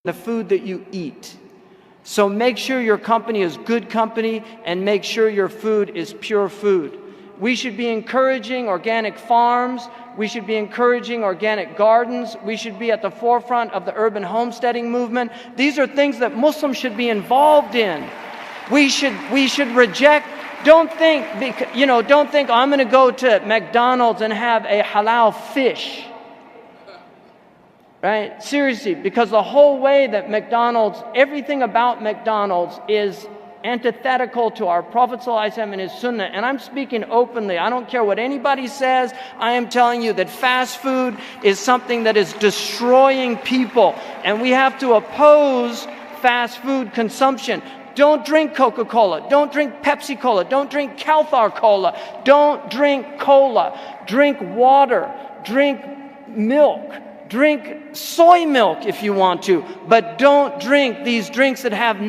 the food that you eat. So make sure your company is good company and make sure your food is pure food. We should be encouraging organic farms. We should be encouraging organic gardens. We should be at the forefront of the urban homesteading movement. These are things that Muslims should be involved in. We should reject. Don't think, don't think, oh, I'm going to go to McDonald's and have a halal fish. Right? Seriously, because the whole way that McDonald's, everything about McDonald's is antithetical to our Prophet ﷺ and his sunnah. And I'm speaking openly. I don't care what anybody says. I am telling you that fast food is something that is destroying people. And we have to oppose fast food consumption. Don't drink Coca-Cola. Don't drink Pepsi-Cola. Don't drink Calthar Cola. Don't drink cola. Drink water. Drink milk. Drink soy milk if you want to, but don't drink these drinks that have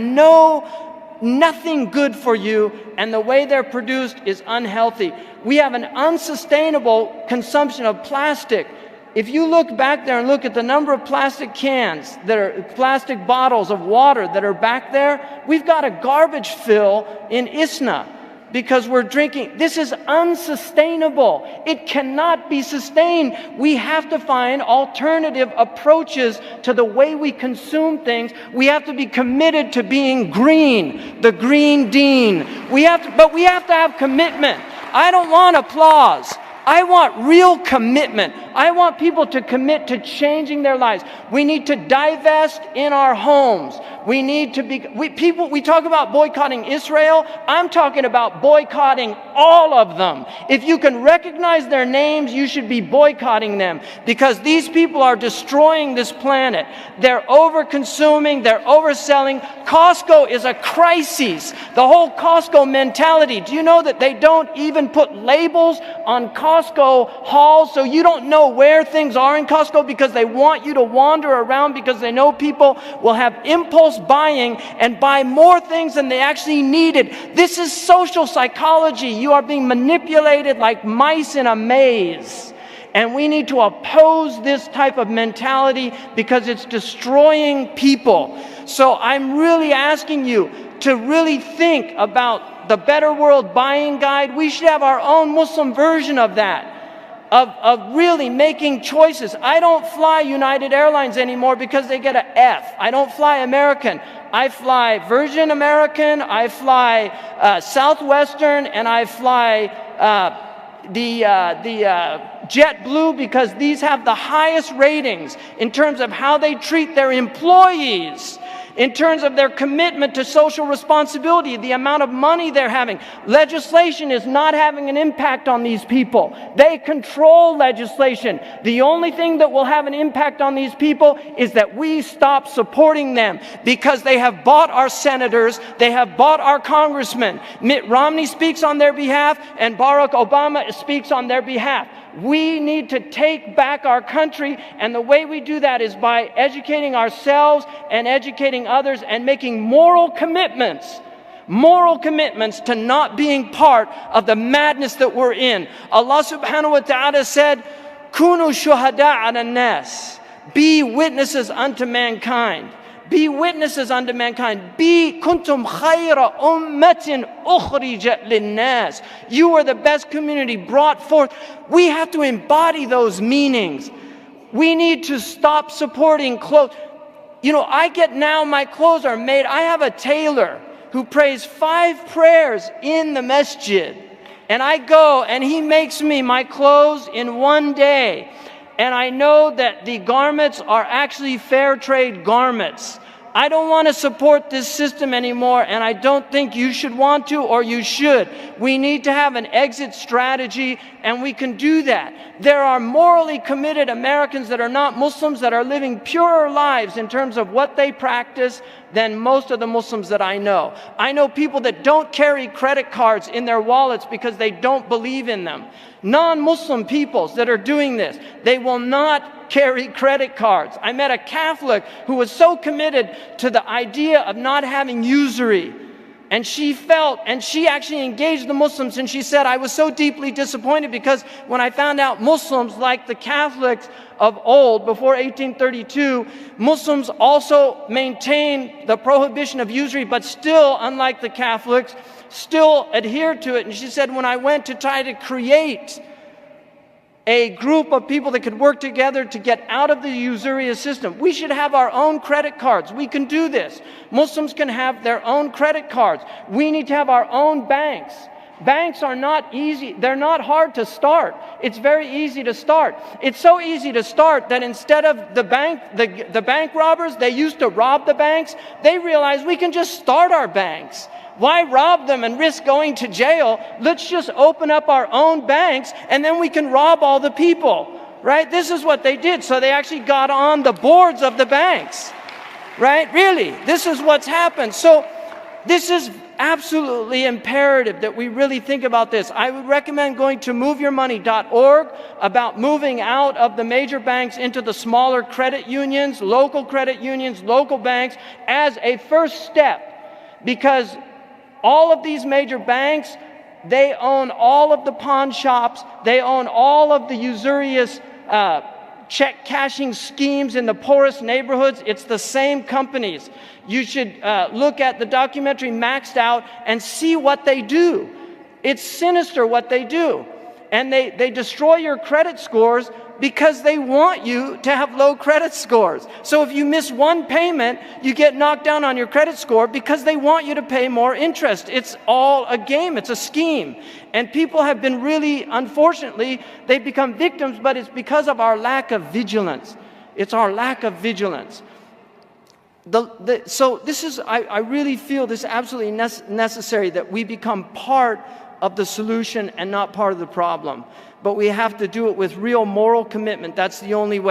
nothing good for you, and the way they're produced is unhealthy. We have an unsustainable consumption of plastic. If you look back there and look at the number of plastic cans, that are plastic bottles of water that are back there, we've got a garbage fill in ISNA. Because we're drinking. This is unsustainable. It cannot be sustained. We have to find alternative approaches to the way we consume things. We have to be committed to being green, the green dean. But we have to have commitment. I don't want applause. I want real commitment. I want people to commit to changing their lives. We need to divest in our homes. We need to be, we talk about boycotting Israel. I'm talking about boycotting all of them. If you can recognize their names, you should be boycotting them, because these people are destroying this planet. They're over-consuming, they're overselling. Costco is a crisis. The whole Costco mentality. Do you know that they don't even put labels on Costco hauls, so you don't know where things are in Costco, because they want you to wander around, because they know people will have impulse buying and buy more things than they actually needed. This is social psychology. You are being manipulated like mice in a maze. And we need to oppose this type of mentality, because it's destroying people. So I'm really asking you to really think about the Better World Buying Guide. We should have our own Muslim version of that. Of really making choices. I don't fly United Airlines anymore because they get an F. I don't fly American. I fly Virgin American, I fly Southwestern, and I fly the JetBlue, because these have the highest ratings in terms of how they treat their employees, in terms of their commitment to social responsibility, the amount of money they're having. Legislation is not having an impact on these people. They control legislation. The only thing that will have an impact on these people is that we stop supporting them, because they have bought our senators, they have bought our congressmen. Mitt Romney speaks on their behalf, and Barack Obama speaks on their behalf. We need to take back our country, and the way we do that is by educating ourselves and educating others and making moral commitments to not being part of the madness that we're in. Allah subhanahu wa ta'ala said, Kunu shuhada ala nas. Be witnesses unto mankind. Be witnesses unto mankind. Be kuntum khayra ummatin ukhrijat linnas. You are the best community brought forth. We have to embody those meanings. We need to stop supporting clothes. I get now, my clothes are made. I have a tailor who prays 5 prayers in the masjid. And I go and he makes me my clothes in one day. And I know that the garments are actually fair trade garments. I don't want to support this system anymore, and I don't think you should want to, or you should. We need to have an exit strategy, and we can do that. There are morally committed Americans that are not Muslims that are living purer lives in terms of what they practice than most of the Muslims that I know. I know people that don't carry credit cards in their wallets because they don't believe in them. Non-Muslim peoples that are doing this, they will not carry credit cards. I met a Catholic who was so committed to the idea of not having usury. And she felt, and she actually engaged the Muslims, and she said, I was so deeply disappointed because when I found out Muslims, like the Catholics of old, before 1832, Muslims also maintained the prohibition of usury, but still, unlike the Catholics, still adhered to it. And she said, when I went to try to create a group of people that could work together to get out of the usurious system. We should have our own credit cards. We can do this. Muslims can have their own credit cards. We need to have our own banks. Banks are not easy. They're not hard to start. It's very easy to start. It's so easy to start that instead of the bank robbers, they used to rob the banks. They realized we can just start our banks. Why rob them and risk going to jail? Let's just open up our own banks and then we can rob all the people, right? This is what they did. So they actually got on the boards of the banks, right? Really, this is what's happened. So this is absolutely imperative that we really think about this. I would recommend going to moveyourmoney.org about moving out of the major banks into the smaller credit unions, local banks as a first step, because all of these major banks, they own all of the pawn shops. They own all of the usurious check cashing schemes in the poorest neighborhoods. It's the same companies. You should look at the documentary Maxed Out and see what they do. It's sinister what they do. And they destroy your credit scores because they want you to have low credit scores. So if you miss one payment, you get knocked down on your credit score because they want you to pay more interest. It's all a game. It's a scheme. And people have been really, unfortunately, they've become victims, but it's because of our lack of vigilance. It's our lack of vigilance. So this is, I really feel this is absolutely necessary that we become part of the solution and not part of the problem. But we have to do it with real moral commitment. That's the only way.